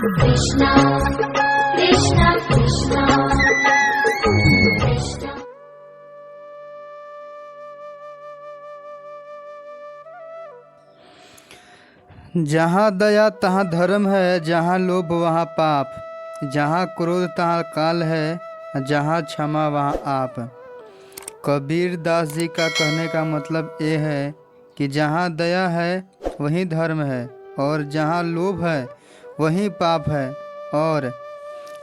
Krishna Krishna Krishna Krishna। जहाँ दया तहाँ धर्म है, जहाँ लोभ वहाँ पाप, जहाँ क्रोध तहाँ काल है, जहाँ क्षमा वहाँ आप। कबीर दास जी का कहने का मतलब ये है कि जहाँ दया है वहीं धर्म है, और जहाँ लोभ है वहीं पाप है, और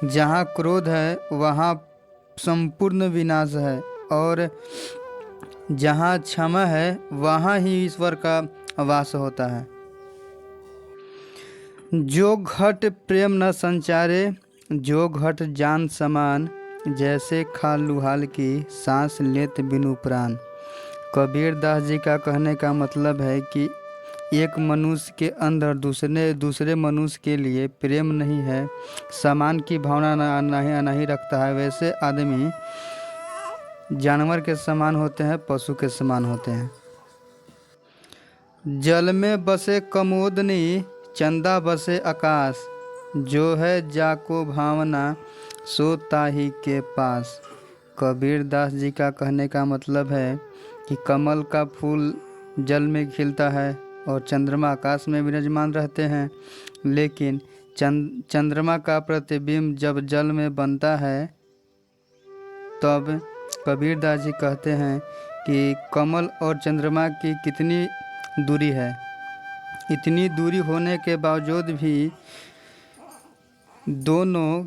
जहाँ क्रोध है वहाँ संपूर्ण विनाश है, और जहाँ क्षमा है वहाँ ही ईश्वर का वास होता है। जो घट प्रेम न संचारे, जो घट जान समान, जैसे खाल लुहाल की सांस लेत बिनु प्राण। कबीर दास जी का कहने का मतलब है कि एक मनुष्य के अंदर दूसरे मनुष्य के लिए प्रेम नहीं है, समान की भावना नहीं रखता है, वैसे आदमी जानवर के समान होते हैं, पशु के समान होते हैं। जल में बसे कमोदनी, चंदा बसे आकाश, जो है जाको भावना सो ताही के पास। कबीर दास जी का कहने का मतलब है कि कमल का फूल जल में खिलता है और चंद्रमा आकाश में विराजमान रहते हैं, लेकिन चंद्रमा का प्रतिबिंब जब जल में बनता है तब कबीर दास जी कहते हैं कि कमल और चंद्रमा की कितनी दूरी है, इतनी दूरी होने के बावजूद भी दोनों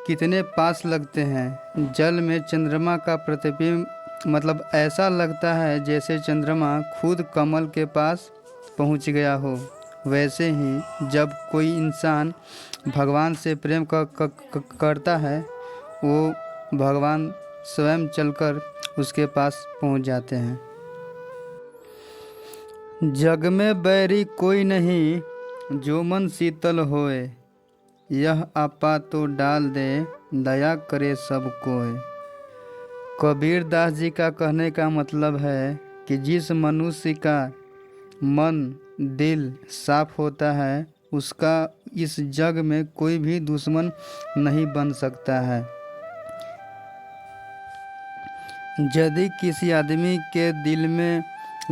कितने पास लगते हैं। जल में चंद्रमा का प्रतिबिंब मतलब ऐसा लगता है जैसे चंद्रमा खुद कमल के पास पहुंच गया हो। वैसे ही जब कोई इंसान भगवान से प्रेम करता है, वो भगवान स्वयं चलकर उसके पास पहुंच जाते हैं। जग में बैरी कोई नहीं, जो मन शीतल होए, यह आपा तो डाल दे, दया करे सब कोय। कबीर दास जी का कहने का मतलब है कि जिस मनुष्य का मन दिल साफ होता है, उसका इस जग में कोई भी दुश्मन नहीं बन सकता है। यदि किसी आदमी के दिल में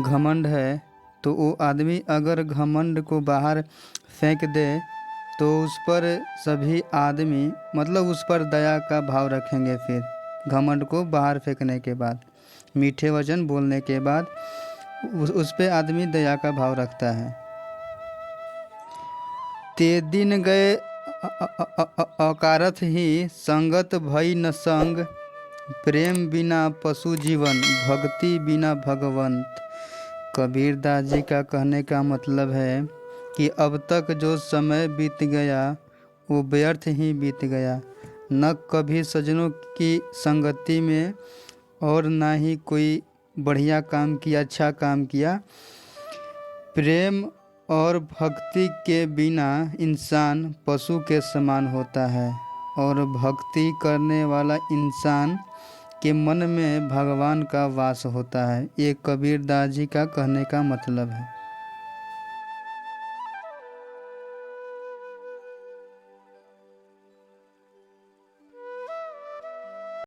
घमंड है तो वो आदमी अगर घमंड को बाहर फेंक दे तो उस पर सभी आदमी मतलब उस पर दया का भाव रखेंगे। फिर घमंड को बाहर फेंकने के बाद, मीठे वचन बोलने के बाद उस पे आदमी दया का भाव रखता है। ते दिन गए अकारथ ही, संगत भई न संग, प्रेम बिना पशु जीवन, भक्ति बिना भगवंत। कबीर दास जी का कहने का मतलब है कि अब तक जो समय बीत गया वो व्यर्थ ही बीत गया, न कभी सज्जनों की संगति में और ना ही कोई बढ़िया काम किया, अच्छा काम किया। प्रेम और भक्ति के बिना इंसान पशु के समान होता है, और भक्ति करने वाला इंसान के मन में भगवान का वास होता है। ये कबीर दास जी का कहने का मतलब है।